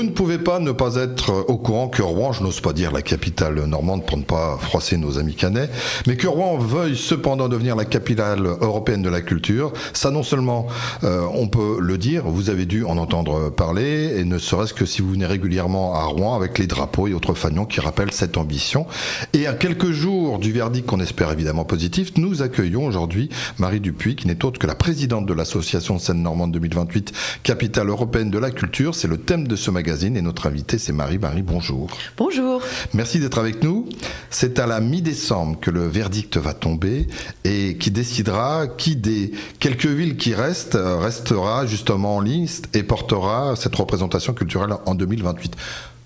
Vous ne pouvez pas ne pas être au courant que Rouen, je n'ose pas dire la capitale normande pour ne pas froisser nos amis canets, mais que Rouen veuille cependant devenir la capitale européenne de la culture. Ça, non seulement on peut le dire, vous avez dû en entendre parler, et ne serait-ce que si vous venez régulièrement à Rouen avec les drapeaux et autres fanions qui rappellent cette ambition. Et à quelques jours du verdict qu'on espère évidemment positif, nous accueillons aujourd'hui Marie Dupuis, qui n'est autre que la présidente de l'association Seine-Normande 2028, capitale européenne de la culture. C'est le thème de ce magazine et notre invitée c'est Marie. Marie, bonjour. Bonjour. Merci d'être avec nous. C'est à la mi-décembre que le verdict va tomber et qui décidera qui des quelques villes qui restera justement en liste et portera cette représentation culturelle en 2028.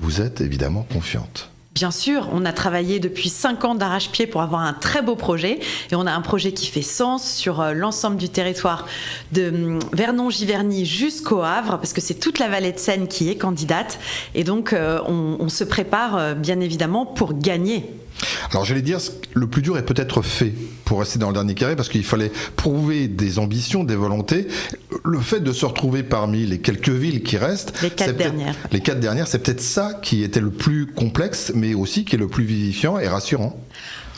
Vous êtes évidemment confiante. Bien sûr, on a travaillé depuis 5 ans d'arrache-pied pour avoir un très beau projet et on a un projet qui fait sens sur l'ensemble du territoire de Vernon-Giverny jusqu'au Havre parce que c'est toute la vallée de Seine qui est candidate et donc on se prépare bien évidemment pour gagner. Alors j'allais dire, le plus dur est peut-être fait pour rester dans le dernier carré parce qu'il fallait prouver des ambitions, des volontés. Le fait de se retrouver parmi les quelques villes qui restent, les 4 dernières, c'est peut-être ça qui était le plus complexe, mais aussi qui est le plus vivifiant et rassurant.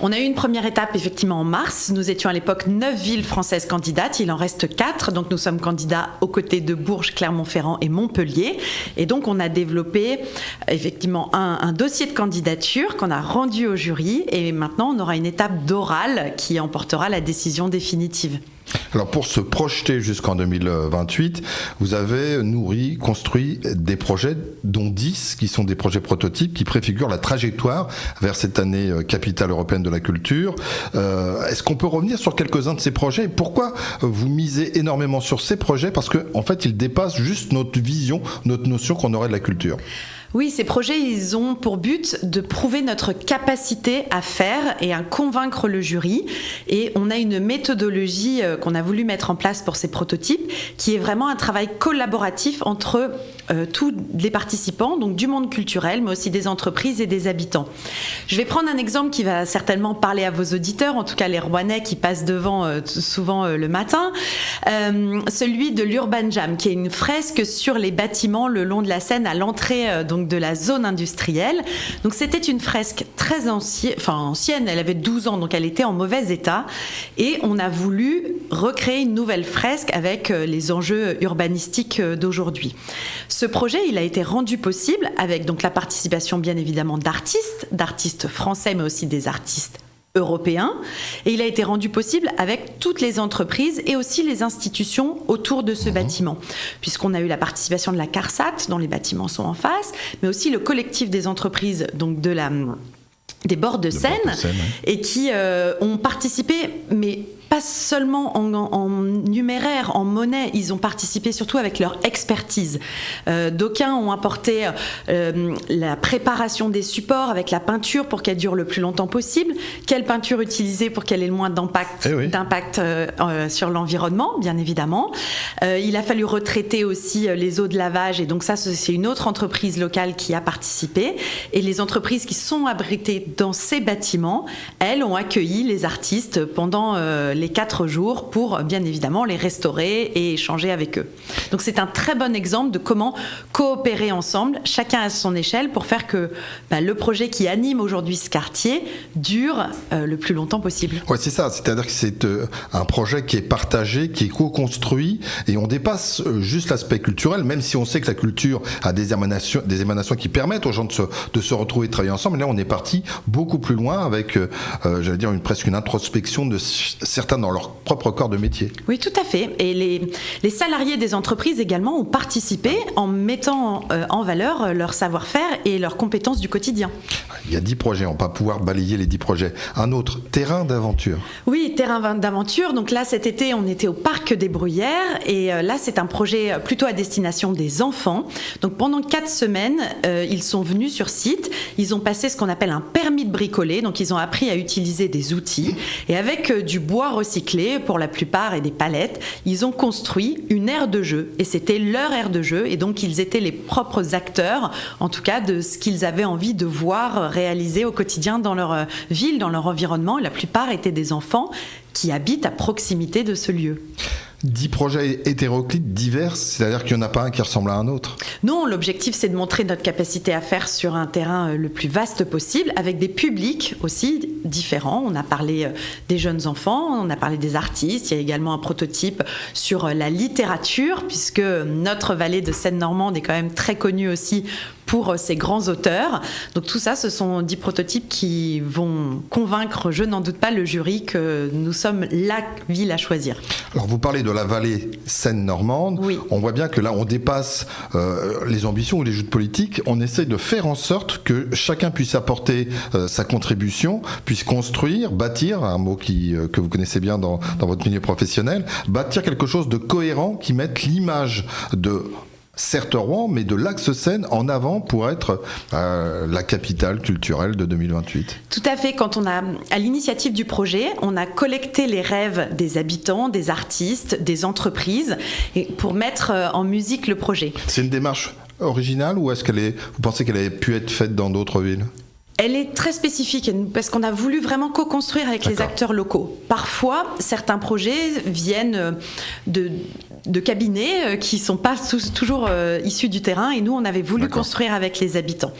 On a eu une première étape effectivement en mars. Nous étions à l'époque 9 villes françaises candidates. Il en reste 4. Donc nous sommes candidats aux côtés de Bourges, Clermont-Ferrand et Montpellier. Et donc on a développé effectivement un dossier de candidature qu'on a rendu au jury. Et maintenant on aura une étape d'oral qui emportera la décision définitive. Alors pour se projeter jusqu'en 2028, vous avez construit des projets, dont 10 qui sont des projets prototypes qui préfigurent la trajectoire vers cette année capitale européenne de la culture. Est-ce qu'on peut revenir sur quelques-uns de ces projets et pourquoi vous misez énormément sur ces projets? Parce qu'en fait, ils dépassent juste notre vision, notre notion qu'on aurait de la culture. Oui, ces projets, ils ont pour but de prouver notre capacité à faire et à convaincre le jury. Et on a une méthodologie qu'on a voulu mettre en place pour ces prototypes, qui est vraiment un travail collaboratif entre tous les participants, donc du monde culturel, mais aussi des entreprises et des habitants. Je vais prendre un exemple qui va certainement parler à vos auditeurs, en tout cas les Rouennais qui passent devant souvent le matin, celui de l'Urban Jam, qui est une fresque sur les bâtiments le long de la Seine à l'entrée donc de la zone industrielle. Donc c'était une fresque très ancienne, elle avait 12 ans, donc elle était en mauvais état. Et on a voulu recréer une nouvelle fresque avec les enjeux urbanistiques d'aujourd'hui. Ce projet, il a été rendu possible avec donc la participation bien évidemment d'artistes français, mais aussi des artistes européen, et il a été rendu possible avec toutes les entreprises et aussi les institutions autour de ce bâtiment, puisqu'on a eu la participation de la CARSAT, dont les bâtiments sont en face, mais aussi le collectif des entreprises donc des bords de Seine, et qui ont participé, mais pas seulement en numéraire, en monnaie, ils ont participé surtout avec leur expertise. D'aucuns ont apporté la préparation des supports avec la peinture pour qu'elle dure le plus longtemps possible. Quelle peinture utiliser pour qu'elle ait le moins d'impact sur l'environnement, bien évidemment. Il a fallu retraiter aussi les eaux de lavage, et donc ça, c'est une autre entreprise locale qui a participé. Et les entreprises qui sont abritées dans ces bâtiments, elles ont accueilli les artistes pendant les 4 jours pour bien évidemment les restaurer et échanger avec eux. Donc c'est un très bon exemple de comment coopérer ensemble, chacun à son échelle, pour faire que le projet qui anime aujourd'hui ce quartier dure le plus longtemps possible. Oui, c'est ça, c'est-à-dire que c'est un projet qui est partagé, qui est co-construit, et on dépasse juste l'aspect culturel, même si on sait que la culture a des émanations qui permettent aux gens de se retrouver et de travailler ensemble. Mais là, on est parti beaucoup plus loin avec, j'allais dire, presque une introspection de certains dans leur propre corps de métier. Oui, tout à fait. Et les salariés des entreprises également ont participé en mettant en valeur leur savoir-faire et leurs compétences du quotidien. Il y a 10 projets, on ne va pas pouvoir balayer les 10 projets. Un autre, terrain d'aventure. Oui, terrain d'aventure. Donc là, cet été, on était au Parc des Bruyères. Et là, c'est un projet plutôt à destination des enfants. Donc pendant 4 semaines, ils sont venus sur site. Ils ont passé ce qu'on appelle un permis de bricoler. Donc ils ont appris à utiliser des outils. Et avec du bois recyclé, pour la plupart, et des palettes, ils ont construit une aire de jeu. Et c'était leur aire de jeu. Et donc ils étaient les propres acteurs, en tout cas, de ce qu'ils avaient envie de voir réalisé au quotidien dans leur ville, dans leur environnement. La plupart étaient des enfants qui habitent à proximité de ce lieu. 10 projets hétéroclites, divers, c'est-à-dire qu'il n'y en a pas un qui ressemble à un autre? Non, l'objectif c'est de montrer notre capacité à faire sur un terrain le plus vaste possible, avec des publics aussi différents. On a parlé des jeunes enfants, on a parlé des artistes, il y a également un prototype sur la littérature, puisque notre vallée de Seine-Normande est quand même très connue aussi pour ses grands auteurs. Donc tout ça, ce sont 10 prototypes qui vont convaincre, je n'en doute pas, le jury que nous sommes la ville à choisir. Alors vous parlez de la vallée Seine-Normande. Oui. On voit bien que là, on dépasse les ambitions ou les jeux de politique. On essaye de faire en sorte que chacun puisse apporter sa contribution, puisse construire, bâtir, un mot que vous connaissez bien dans votre milieu professionnel, bâtir quelque chose de cohérent qui mette l'image de certes Rouen, mais de l'Axe Seine en avant pour être la capitale culturelle de 2028. Tout à fait. Quand on a, à l'initiative du projet, on a collecté les rêves des habitants, des artistes, des entreprises, et pour mettre en musique le projet. C'est une démarche originale ou est-ce vous pensez qu'elle avait pu être faite dans d'autres villes ? Elle est très spécifique parce qu'on a voulu vraiment co-construire avec les acteurs locaux. Parfois, certains projets viennent de cabinets qui ne sont pas toujours issus du terrain et nous, on avait voulu construire avec les habitants.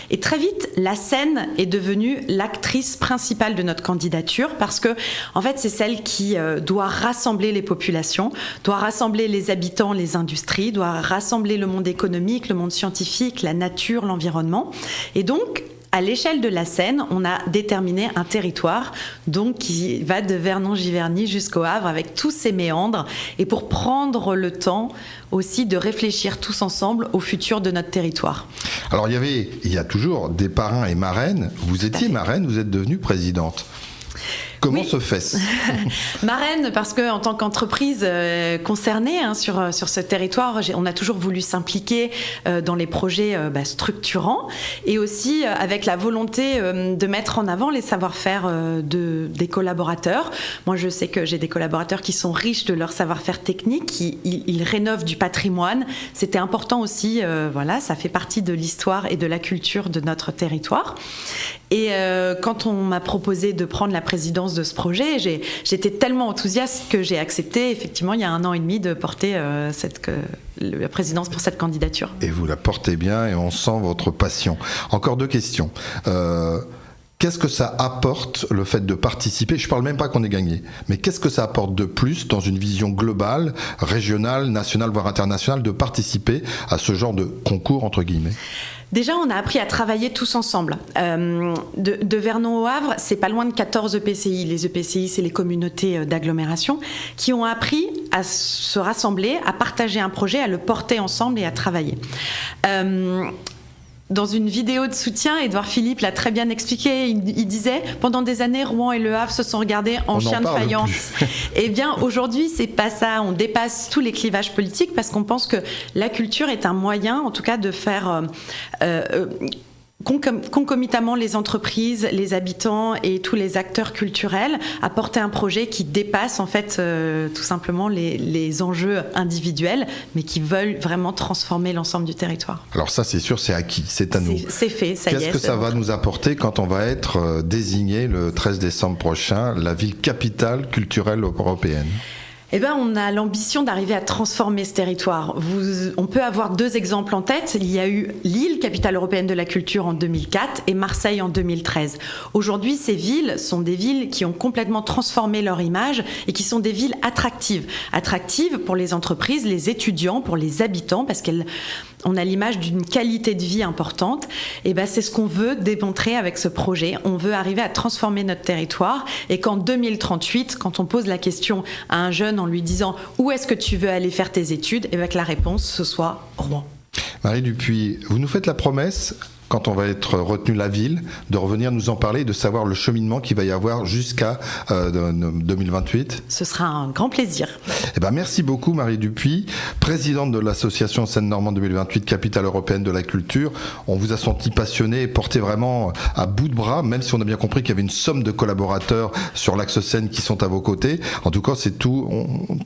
Et très vite, la Seine est devenue l'actrice principale de notre candidature parce que, en fait, c'est celle qui doit rassembler les populations, doit rassembler les habitants, les industries, doit rassembler le monde économique, le monde scientifique, la nature, l'environnement. Et donc, à l'échelle de la Seine, on a déterminé un territoire donc, qui va de Vernon-Giverny jusqu'au Havre avec tous ses méandres et pour prendre le temps aussi de réfléchir tous ensemble au futur de notre territoire. Alors il y a toujours des parrains et marraines. Vous étiez marraine, vous êtes devenue présidente. Comment se fait-ce ? Marraine, parce qu'en tant qu'entreprise concernée sur ce territoire, on a toujours voulu s'impliquer dans les projets structurants et aussi avec la volonté de mettre en avant les savoir-faire des collaborateurs. Moi, je sais que j'ai des collaborateurs qui sont riches de leur savoir-faire technique, ils rénovent du patrimoine. C'était important aussi, ça fait partie de l'histoire et de la culture de notre territoire. Et quand on m'a proposé de prendre la présidence de ce projet, j'étais tellement enthousiaste que j'ai accepté, effectivement, il y a 1 an et demi, de porter la présidence pour cette candidature. Et vous la portez bien et on sent votre passion. Encore 2 questions. Qu'est-ce que ça apporte, le fait de participer ? Je ne parle même pas qu'on ait gagné, mais qu'est-ce que ça apporte de plus dans une vision globale, régionale, nationale, voire internationale, de participer à ce genre de concours, entre guillemets ? Déjà, on a appris à travailler tous ensemble. De Vernon au Havre, c'est pas loin de 14 EPCI. Les EPCI, c'est les communautés d'agglomération qui ont appris à se rassembler, à partager un projet, à le porter ensemble et à travailler. Dans une vidéo de soutien, Édouard Philippe l'a très bien expliqué. Il disait, pendant des années, Rouen et Le Havre se sont regardés en chien de faïence. Eh bien, aujourd'hui, c'est pas ça. On dépasse tous les clivages politiques parce qu'on pense que la culture est un moyen, en tout cas, de faire concomitamment les entreprises, les habitants et tous les acteurs culturels à porter un projet qui dépasse en fait tout simplement les enjeux individuels, mais qui veulent vraiment transformer l'ensemble du territoire. Alors ça, c'est sûr, c'est acquis, c'est à nous. C'est fait, ça y est. Qu'est-ce que ça va nous apporter quand on va être désigné le 13 décembre prochain la ville capitale culturelle européenne ? Eh bien, on a l'ambition d'arriver à transformer ce territoire. On peut avoir 2 exemples en tête. Il y a eu Lille, capitale européenne de la culture, en 2004 et Marseille en 2013. Aujourd'hui, ces villes sont des villes qui ont complètement transformé leur image et qui sont des villes attractives. Attractives pour les entreprises, les étudiants, pour les habitants, parce qu'on a l'image d'une qualité de vie importante. Et ben, c'est ce qu'on veut démontrer avec ce projet. On veut arriver à transformer notre territoire et qu'en 2038, quand on pose la question à un jeune en lui disant « Où est-ce que tu veux aller faire tes études ?», et bien que la réponse, ce soit Rouen. Marie Dupuis, vous nous faites la promesse, quand on va être retenu la ville, de revenir nous en parler et de savoir le cheminement qu'il va y avoir jusqu'à 2028. Ce sera un grand plaisir. Eh ben, merci beaucoup Marie Dupuis, présidente de l'association Seine-Normande 2028, capitale européenne de la culture. On vous a senti passionné et porté vraiment à bout de bras, même si on a bien compris qu'il y avait une somme de collaborateurs sur l'Axe Seine qui sont à vos côtés. En tout cas, c'est tout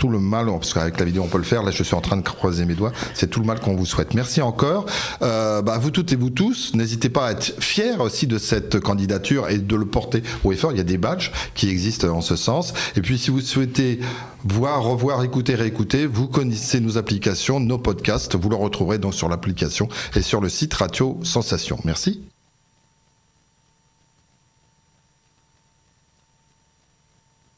le mal, parce qu'avec la vidéo on peut le faire, là je suis en train de croiser mes doigts, c'est tout le mal qu'on vous souhaite. Merci encore. Vous toutes et vous tous, n'hésitez pas à être fiers aussi de cette candidature et de le porter haut et fort. Il y a des badges qui existent en ce sens. Et puis si vous souhaitez voir, revoir, écouter, réécouter, vous connaissez nos applications, nos podcasts. Vous le retrouverez donc sur l'application et sur le site Radio Sensation. Merci.